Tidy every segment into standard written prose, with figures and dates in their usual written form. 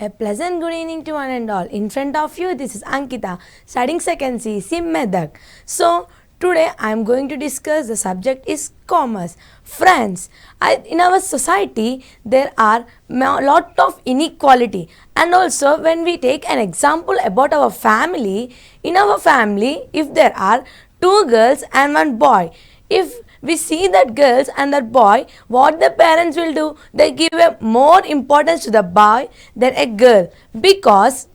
A pleasant good evening to one and all. In front of you, this is Ankita, studying second C, Sim Medak. So, today I am going to discuss the subject is commerce. Friends, in our society, there are lot of inequality, and also when we take an example about our family, in our family, if there are two girls and one boy, if we see that girls and that boy, what the parents will do, they give a more importance to the boy than a girl, because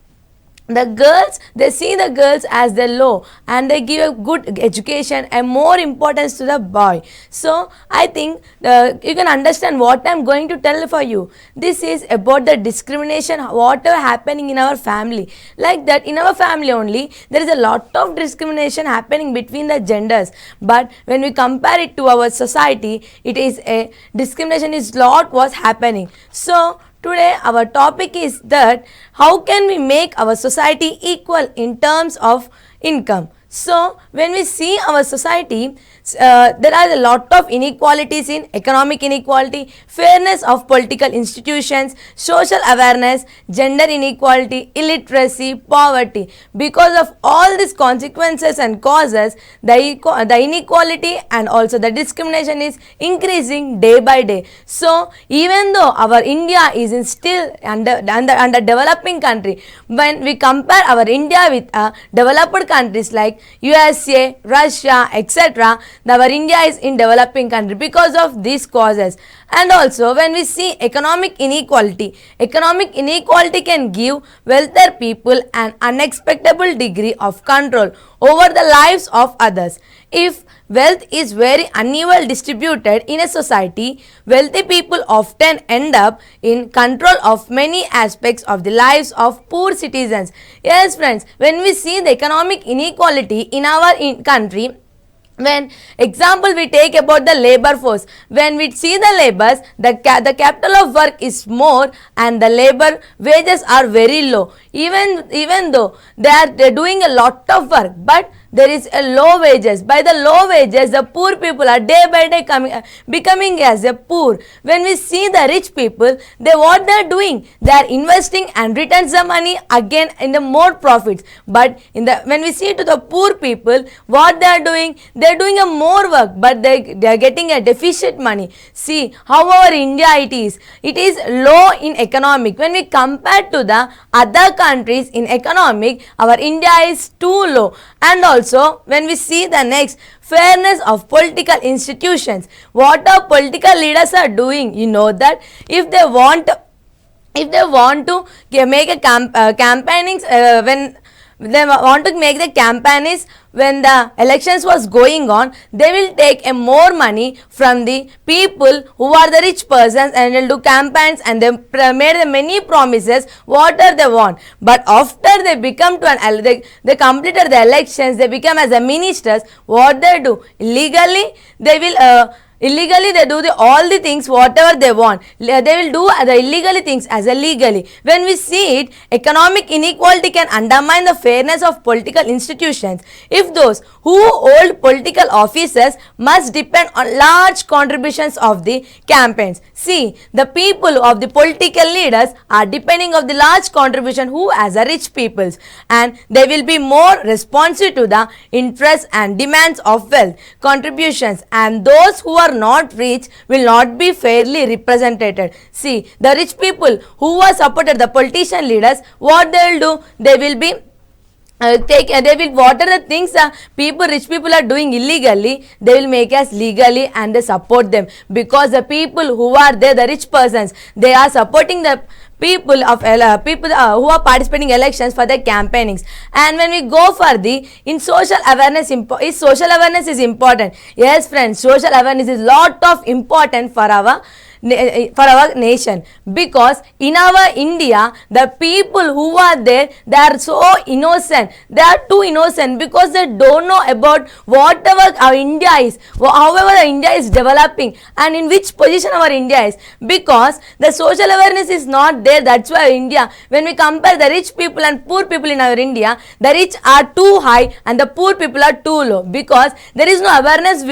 the girls, they see the girls as the low and they give a good education and more importance to the boy. So I think you can understand what I am going to tell for you. This is about the discrimination whatever happening in our family. Like that, in our family only there is a lot of discrimination happening between the genders, but when we compare it to our society, it is a discrimination is lot was happening. So today our topic is that how can we make our society equal in terms of income. So when we see our society, there are a lot of inequalities in economic inequality, fairness of political institutions, social awareness, gender inequality, illiteracy, poverty. Because of all these consequences and causes, the inequality and also the discrimination is increasing day by day. So even though our India is in still under developing country, when we compare our India with developed countries like USA, Russia, etc., our India is in developing country because of these causes. And also when we see economic inequality can give wealthier people an unexpected degree of control over the lives of others. If wealth is very unevenly distributed in a society, wealthy people often end up in control of many aspects of the lives of poor citizens. Yes friends, when we see the economic inequality in our country, when example we take about the labor force, when we see the labors, the capital of work is more and the labor wages are very low, even though they're doing a lot of work, but there is a low wages. By the low wages, the poor people are day by day becoming as a poor. When we see the rich people, what they are doing, they are investing and returns the money again in the more profits. But when we see to the poor people, what they are doing, they are doing a more work, but they are getting a deficit money. See how our India it is low in economic. When we compare to the other countries in economic, our India is too low. And also when we see the next, fairness of political institutions, what our political leaders are doing, you know that if they want to make a campaigning, when they want to make the campaigns, when the elections was going on, they will take a more money from the people who are the rich persons and will do campaigns, and they made the many promises whatever they want. But after they become to they completed the elections, they become as a ministers, what they do, illegally they will illegally they do all the things whatever they want. They will do the illegally things as a legally. When we see it, economic inequality can undermine the fairness of political institutions if those who hold political offices must depend on large contributions of the campaigns. See, the people of the political leaders are depending of the large contribution who as a rich peoples, and they will be more responsive to the interests and demands of wealth contributions, and those who are not rich will not be fairly represented. See, the rich people who have supported the politician leaders, what they will do, they will be they will whatever the things rich people are doing illegally, they will make us legally and they support them, because the people who are there, the rich persons, they are supporting the people who are participating in elections for their campaignings. And when we go for the social awareness, social awareness is important. Yes friends, social awareness is lot of important for our nation, because in our India, the people who are there, they are so innocent, they are too innocent, because they don't know about whatever our India is, however the India is developing and in which position our India is, because the social awareness is not there. That's why India, when we compare the rich people and poor people in our India, the rich are too high and the poor people are too low, because there is no awareness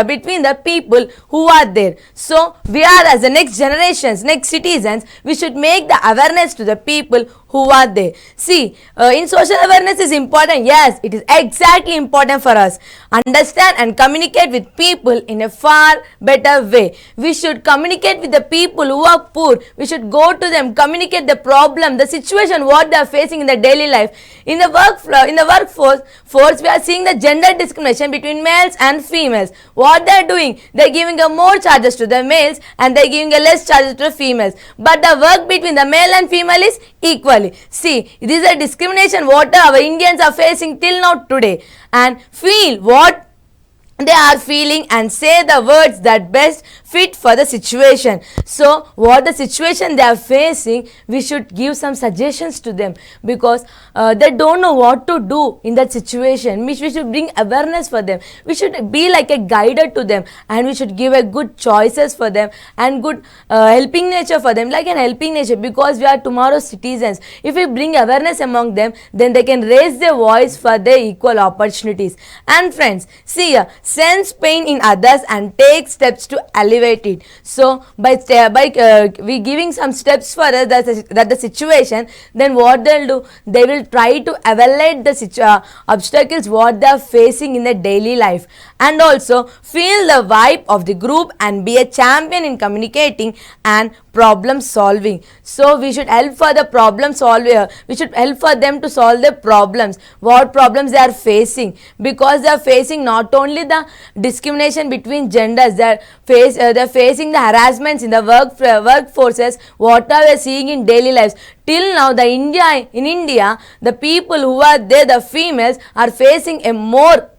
between the people who are there. So we are as the next generations, next citizens, we should make the awareness to the people who are there. See, in social awareness is important. Yes, it is exactly important for us. Understand and communicate with people in a far better way. We should communicate with the people who are poor. We should go to them, communicate the problem, the situation, what they are facing in their daily life. In the workforce, we are seeing the gender discrimination between males and females. What they are doing? They are giving a more charges to the males and they are giving a less charges to the females. But the work between the male and female is equal. See, this is a discrimination what our Indians are facing till now today, and feel what they are feeling and say the words that best fit for the situation. So what the situation they are facing, we should give some suggestions to them, because they don't know what to do in that situation. We should bring awareness for them. We should be like a guide to them, and we should give a good choices for them and good helping nature for them, like an helping nature, because we are tomorrow's citizens. If we bring awareness among them, then they can raise their voice for their equal opportunities. And friends, see here, sense pain in others and take steps to elevate it. So by we giving some steps for us that the situation, then what they'll do, they will try to evaluate the obstacles what they are facing in their daily life, and also feel the vibe of the group and be a champion in communicating and problem solving. So we should help for the problem solver. We should help for them to solve the problems, what problems they are facing, because they are facing not only the discrimination between genders, they are facing the harassments in the workforces, what are we seeing in daily lives. Till now, in India, the people who are there, the females, are facing a more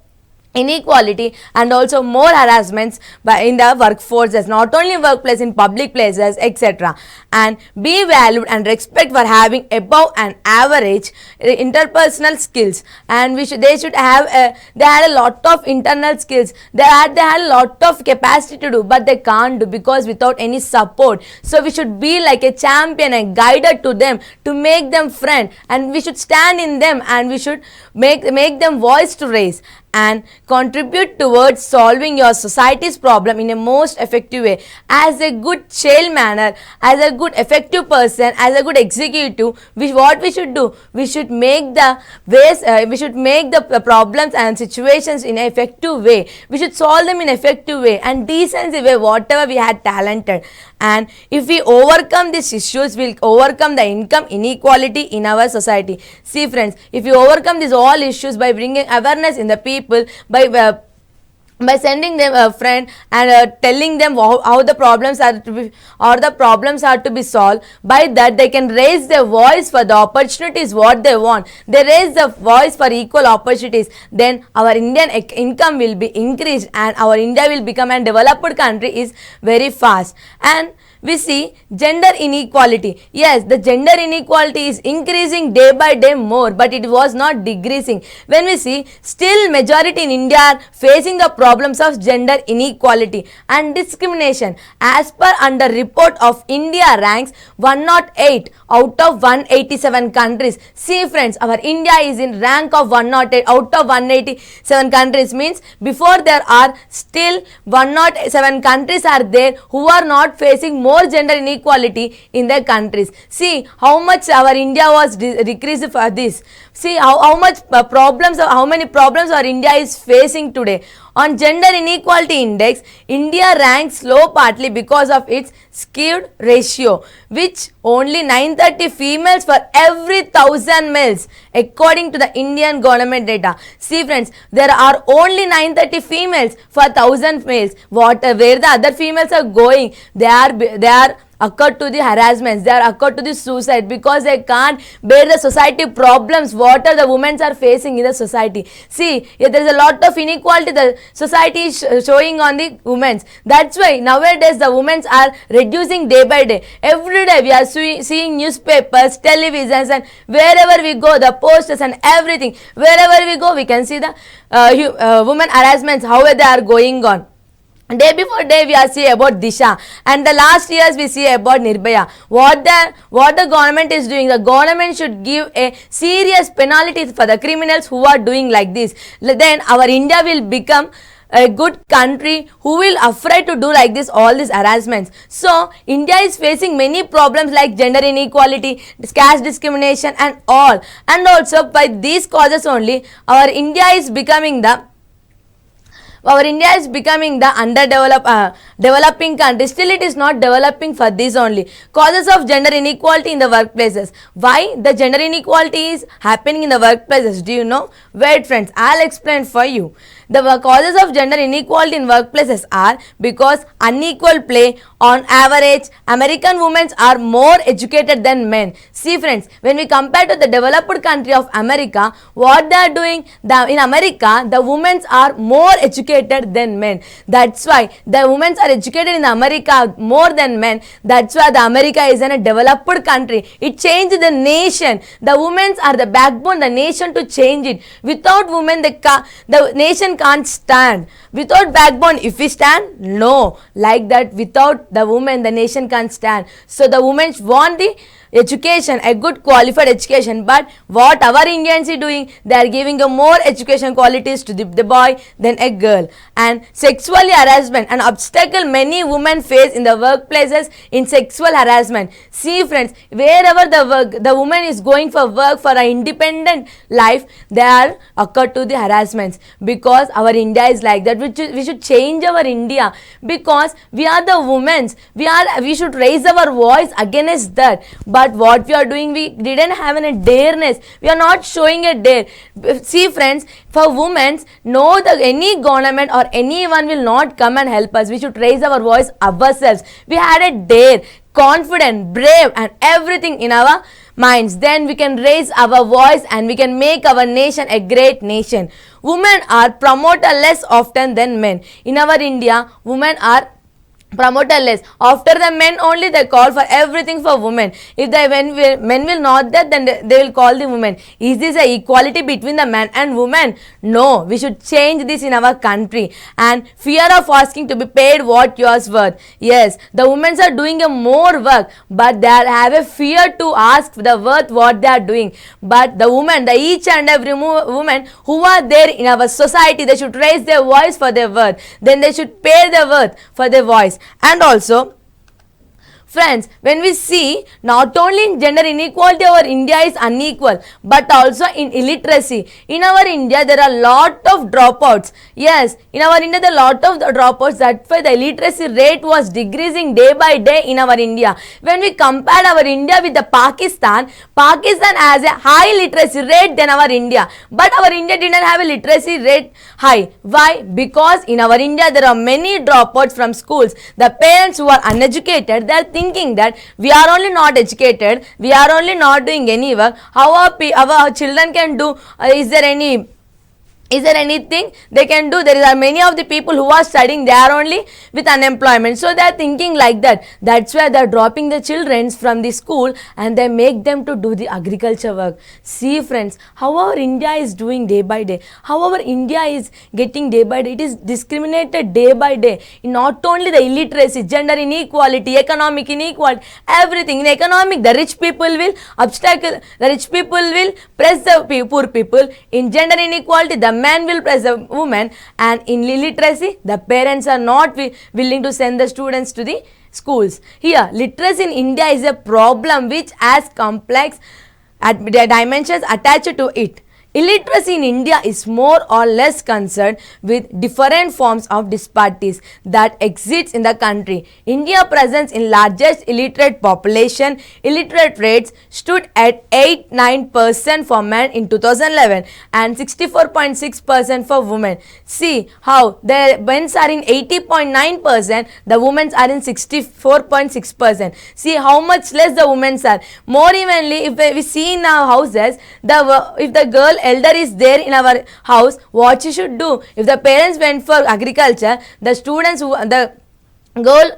inequality and also more harassments in the workforces, not only workplace, in public places, etc. And be valued and respect for having above and average interpersonal skills, and they should have they had a lot of internal skills, they had a lot of capacity to do, but they can't do because without any support. So we should be like a champion and guide to them to make them friend, and we should stand in them, and we should make them voice to raise and contribute towards solving your society's problem in a most effective way. As a good child manner, as a good effective person, as a good executive, what we should do, we should make the ways, we should make the problems and situations in an effective way. We should solve them in an effective way and decency way, whatever we had talented. And if we overcome these issues, we'll overcome the income inequality in our society. See friends, if you overcome these all issues by bringing awareness in the people, by sending them a friend and telling them how the problems are to be, or the problems are to be solved, by that they can raise their voice for the opportunities what they want. They raise the voice for equal opportunities, then our Indian income will be increased and our India will become a developed country is very fast. And we see gender inequality. Yes, the gender inequality is increasing day by day more, but it was not decreasing. When we see, still majority in India are facing the problems of gender inequality and discrimination. As per under report of India ranks 108 out of 187 countries. See friends, our India is in rank of 108 out of 187 countries, means before there are still 107 countries are there who are not facing more gender inequality in their countries. See how much our India was decreased for this. See how much problems, how many problems our India is facing today. On gender inequality index, India ranks low partly because of its skewed ratio, which only 930 females for every 1000 males according to the Indian government data. See friends, there are only 930 females for 1000 males. Where the other females are going, they are occurred to the harassments, they are occurred to the suicide, because they can't bear the society problems what are the women are facing in the society. See, there is a lot of inequality the society is showing on the women. That's why nowadays the women are reducing day by day. Every day we are seeing newspapers, televisions, and wherever we go, the posters and everything, wherever we go, we can see the women harassments, how they are going on. Day before day we are seeing about Disha, and the last years we see about Nirbhaya. What the government is doing, the government should give a serious penalty for the criminals who are doing like this. Then our India will become a good country who will afraid to do like this all these harassments. So India is facing many problems like gender inequality, caste discrimination and all, and also by these causes only our India is becoming the underdeveloped developing country. Still it is not developing for this only. Causes of gender inequality in the workplaces. Why the gender inequality is happening in the workplaces? Do you know? Wait friends, I'll explain for you. The causes of gender inequality in workplaces are because unequal play. On average, American women are more educated than men. See friends, when we compare to the developed country of America, what they are doing? In America, the women are more educated than men. That's why the women are educated in America more than men. That's why the America is in a developed country. It changed the nation. The women are the backbone, the nation to change it. Without women, the nation can't stand. Without backbone, if we stand, no. Like that, without the women, the nation can't stand. So the women want the education, a good qualified education, but what our Indians are doing, they are giving a more education qualities to the boy than a girl. And sexual harassment, an obstacle many women face in the workplaces in sexual harassment. See friends, wherever the woman is going for work for an independent life, they are occur to the harassments, because our India is like that. We should change our India, because we are the women, we should raise our voice against that. But what we are doing, we didn't have any dareness. We are not showing a dare. See friends, for women, no, any government or anyone will not come and help us. We should raise our voice ourselves. We had a dare, confident, brave and everything in our minds. Then we can raise our voice and we can make our nation a great nation. Women are promoted less often than men. In our India, women are promoted less. After the men only, they call for everything for women. If the men will not that, then they will call the women. Is this a equality between the man and woman? No, we should change this in our country. And fear of asking to be paid what yours worth. Yes, the women are doing a more work, but they have a fear to ask the worth what they are doing. But the women, the each and every woman who are there in our society, they should raise their voice for their worth. Then they should pay their worth for their voice. And also, friends, when we see not only in gender inequality our India is unequal, but also in illiteracy. In our India there are lot of dropouts. Yes, in our India there are lot of dropouts. That's why the illiteracy rate was decreasing day by day in our India. When we compare our India with the Pakistan has a high literacy rate than our India. But our India didn't have a literacy rate high. Why? Because in our India there are many dropouts from schools. The parents who are uneducated, they are thinking that we are only not educated, we are only not doing any work. How our children can do? Is there anything they can do? There are many of the people who are studying, they are only with unemployment. So they are thinking like that. That's why they are dropping the children from the school and they make them to do the agriculture work. See friends, how our India is doing day by day. How our India is getting day by day. It is discriminated day by day. Not only the illiteracy, gender inequality, economic inequality, everything. In economic, the rich people will press the poor people. In gender inequality, the man will press the woman, and in illiteracy the parents are not willing to send the students to the schools. Here, literacy in India is a problem which has complex dimensions attached to it. Illiteracy in India is more or less concerned with different forms of disparities that exist in the country. India presents in largest illiterate population. Illiterate rates stood at 8-9% for men in 2011 and 64.6% for women. See how the men are in 80.9%, the women are in 64.6%. See how much less the women are. More evenly, if we see in our houses, if the girl elder is there in our house, what she should do? If the parents went for agriculture, the students the girl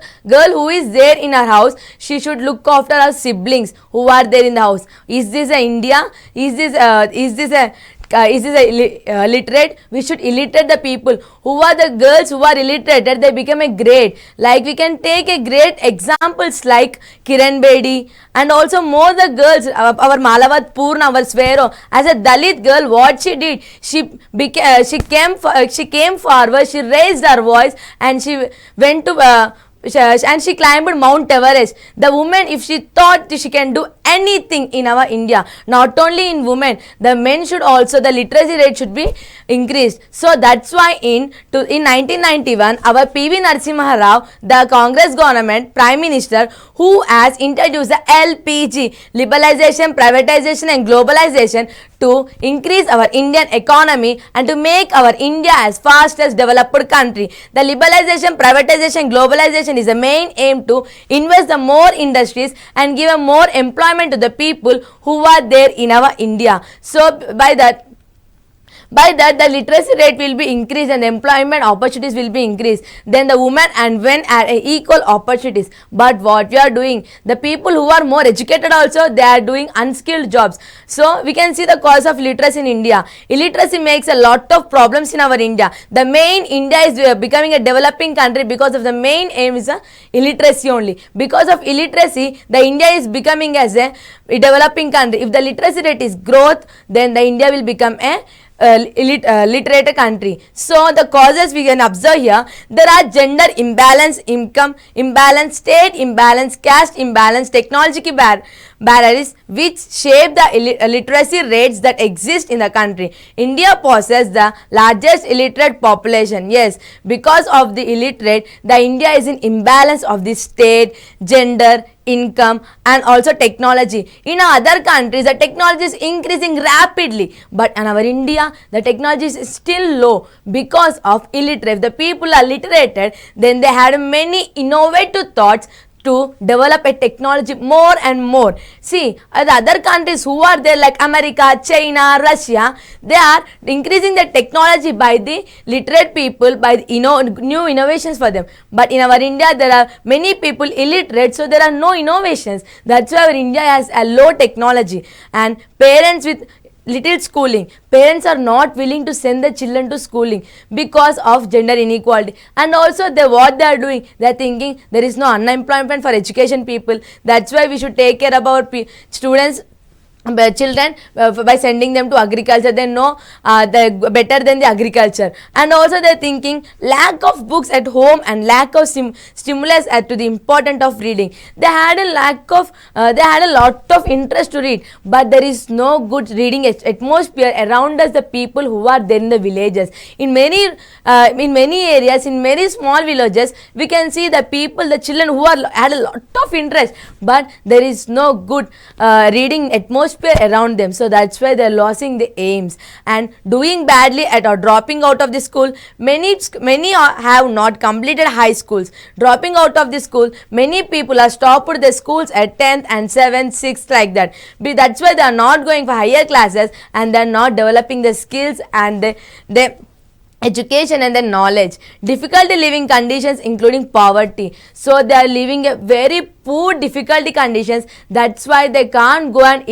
who is there in our house, she should look after her siblings who are there in the house. Is this a India? Is this a is this literate? We should illiterate the people. Who are the girls who are illiterate? They become a great. Like we can take a great examples like Kiran Bedi, and also more the girls. Our Malavat Purna, our Svero, as a Dalit girl, what she did, she came forward. She raised her voice and she went to. And she climbed Mount Everest. The woman, if she thought she can do anything in our India, not only in women, the men should also, the literacy rate should be increased. So that's why in 1991, our PV Narasimha Rao, the Congress government Prime Minister, who has introduced the LPG, liberalization, privatization and globalization, to increase our Indian economy and to make our India as fastest developed country. The liberalization, privatization, globalization is the main aim to invest the more industries and give a more employment to the people who are there in our India. So by that the literacy rate will be increased and employment opportunities will be increased. Then the women and men are equal opportunities. But what we are doing, the people who are more educated also, they are doing unskilled jobs. So we can see the cause of literacy in India. Illiteracy makes a lot of problems in our India. The main India is becoming a developing country because of the main aim is illiteracy only. Because of illiteracy, the India is becoming as a developing country. If the literacy rate is growth, then the India will become a literate country. So the causes we can observe here, there are gender imbalance, income imbalance, state imbalance, caste imbalance, technology barriers which shape the literacy rates that exist in the country. India possesses the largest illiterate population. Yes, because of the illiterate, the India is in imbalance of the state, gender, income and also technology. In other countries, the technology is increasing rapidly, but in our India, the technology is still low because of illiterate. If the people are literated, then they had many innovative thoughts to develop a technology more and more. See, the other countries who are there like America, China, Russia, they are increasing the technology by the literate people, by the new innovations for them. But in our India, there are many people illiterate, so there are no innovations. That's why our India has a low technology. And parents with little schooling, parents are not willing to send the children to schooling because of gender inequality. And also what they are doing, they are thinking there is no unemployment for education people. That's why we should take care about students, children, by sending them to agriculture. They know better than the agriculture. And also they are thinking lack of books at home and lack of stimulus to the importance of reading. They had a lot of interest to read, but there is no good reading atmosphere around us, the people who are there in the villages. In many areas, in many small villages, we can see the people, the children who had a lot of interest, but there is no good reading atmosphere around them. So that's why they're losing the aims and doing badly at or dropping out of the school. Many have not completed high schools. Dropping out of the school, many people are stopped the schools at 10th and 7th, 6th like that. That's why they are not going for higher classes and they are not developing the skills and the education and the knowledge. Difficulty living conditions including poverty. So they are living a very poor difficulty conditions. That's why they can't go and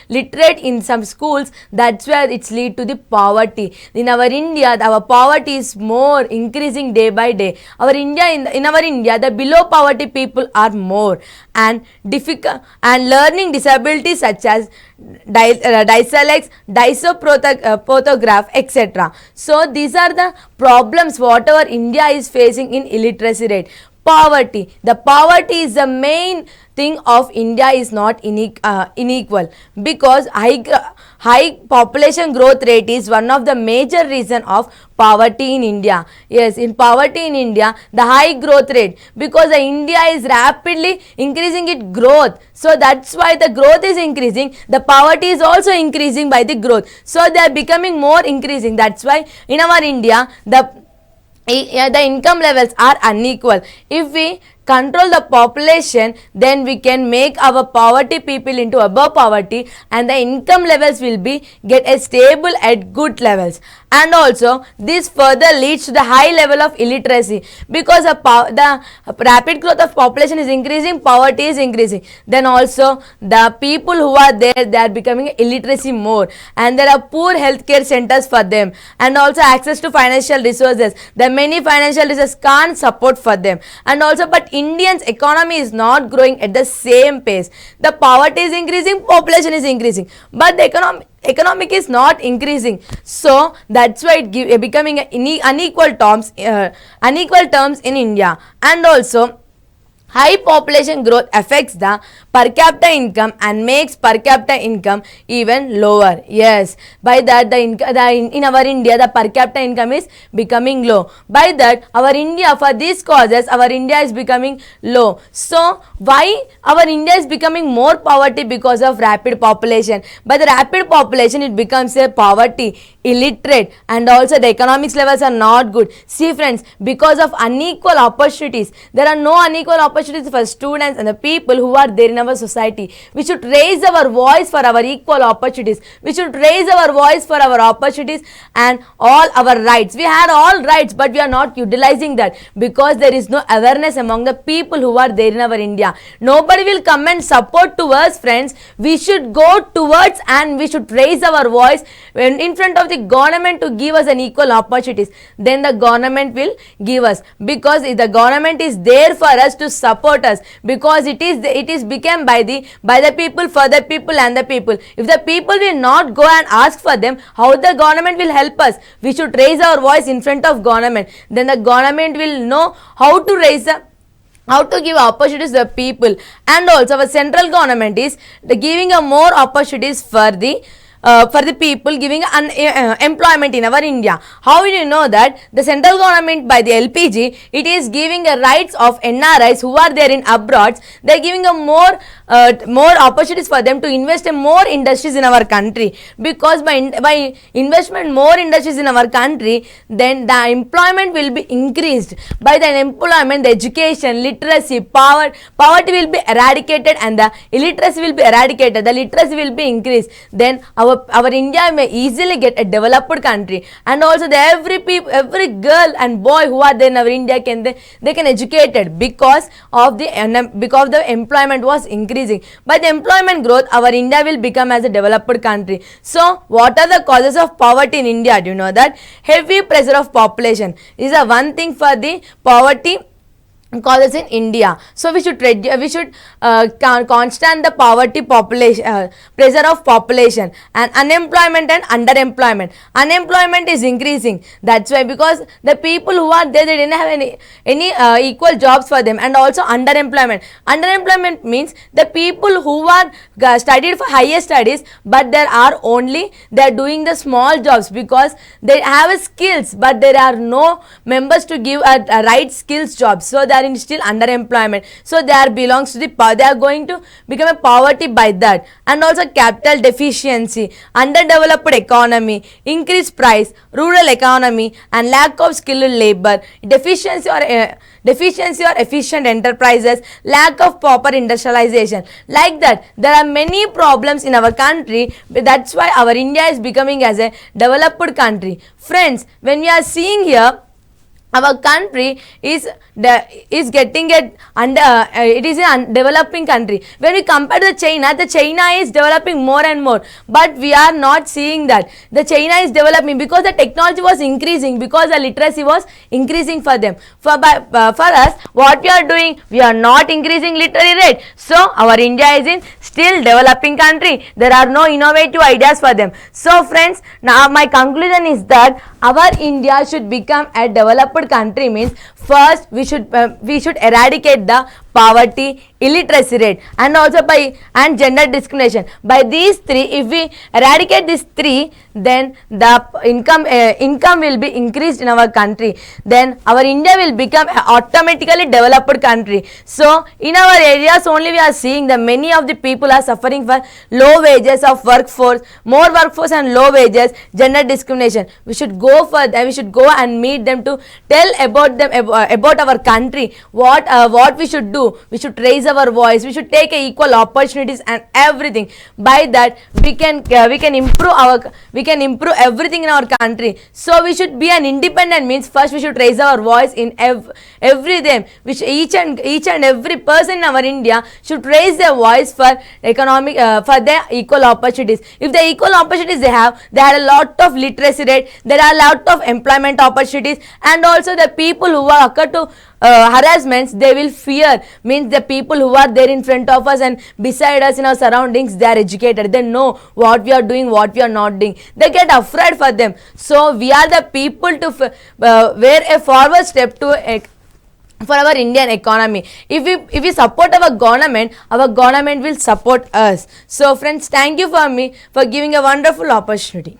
literate in some schools. That's where it's lead to the poverty. In our India, our poverty is more increasing day by day. In our India, the below poverty people are more, and learning disabilities such as dyslexia, dysophotograph, etc. So these are the problems whatever India is facing in illiteracy rate. Poverty. The poverty is the main thing of India is not unequal because high population growth rate is one of the major reason of poverty in India. Yes, in poverty in India, the high growth rate, because the India is rapidly increasing its growth. So that's why the growth is increasing. The poverty is also increasing by the growth. So they are becoming more increasing. That's why in our India, the income levels are unequal. If we control the population, then we can make our poverty people into above poverty, and the income levels will be get a stable at good levels. And also this further leads to the high level of illiteracy, because the rapid growth of population is increasing, poverty is increasing, then also the people who are there, they are becoming illiteracy more, and there are poor healthcare centers for them, and also access to financial resources, the many financial resources can't support for them. And also, but Indians economy is not growing at the same pace. The poverty is increasing, population is increasing, but the economic is not increasing. So that's why it becoming unequal terms in India. And also high population growth affects the per capita income and makes per capita income even lower. Yes, by that in our India the per capita income is becoming low. By that our India, for these causes our India is becoming low. So why our India is becoming more poverty? Because of rapid population. By the rapid population it becomes a poverty, illiterate, and also the economics levels are not good. See friends, because of unequal opportunities, there are no unequal opportunities for students and the people who are there in our society. We should raise our voice for our equal opportunities. We should raise our voice for our opportunities and all our rights. We had all rights, but we are not utilizing that because there is no awareness among the people who are there in our India. Nobody will come and support to us, friends. We should go towards and we should raise our voice in front of the government to give us an equal opportunities. Then the government will give us, because the government is there for us to support us, because it is become by the people, for the people, and the people. If the people will not go and ask for them, how the government will help us? We should raise our voice in front of government. Then the government will know how to give opportunities to the people. And also our central government is giving a more opportunities for the people, giving employment in our India. How will you know that? The central government by the LPG, it is giving a rights of NRIs who are there in abroad. They are giving a more opportunities for them to invest in more industries in our country, because by investment more industries in our country, then the employment will be increased. By the employment, the education, literacy, poverty will be eradicated, and the illiteracy will be eradicated. The literacy will be increased. Then our India may easily get a developed country. And also every girl and boy who are there in our India they can educated, because of the employment was increasing. By the employment growth, our India will become as a developed country. So what are the causes of poverty in India? Do you know that? Heavy pressure of population is a one thing for the poverty causes in India. So we should constant the poverty population, pressure of population, and unemployment and underemployment. Unemployment is increasing. That's why, because the people who are there, they didn't have any equal jobs for them. And also underemployment. Underemployment means the people who are studied for higher studies, but they are doing the small jobs because they have skills, but there are no members to give a right skills jobs. So they are in still underemployment. So they are going to become a poverty by that. And also capital deficiency, underdeveloped economy, increased price, rural economy, and lack of skilled labor, deficiency or efficient enterprises, lack of proper industrialization. Like that, there are many problems in our country. That's why our India is becoming as a developed country. Friends, when we are seeing here, our country is getting it under it is a developing country. When we compare the China is developing more and more, but we are not seeing that the China is developing because the technology was increasing, because the literacy was increasing for them. For us, what we are doing, we are not increasing literary rate. So our India is in still developing country. There are no innovative ideas for them. So friends, now my conclusion is that our India should become a developed country. Means first we should eradicate the poverty, illiteracy rate, and also by and gender discrimination. By these three, if we eradicate these three, then the income will be increased in our country. Then our India will become a automatically developed country. So in our areas only we are seeing that many of the people are suffering for low wages of workforce, more workforce and low wages, gender discrimination. We should go for them. We should go and meet them to tell about them about our country. What we should do. We should raise our voice. We should take equal opportunities and everything. By that we can improve everything in our country. So we should be an independent means first we should raise our voice in everything. Which each and every person in our India should raise their voice for economic for their equal opportunities. If the equal opportunities they had a lot of literacy rate, there are a lot of employment opportunities, and also the people who are occur to harassments, they will fear, means the people who are there in front of us and beside us in our surroundings, they are educated, they know what we are doing, what we are not doing, they get afraid for them. So we are the people to wear a forward step to for our Indian economy. If we support our government will support us. So friends, thank you for me for giving a wonderful opportunity.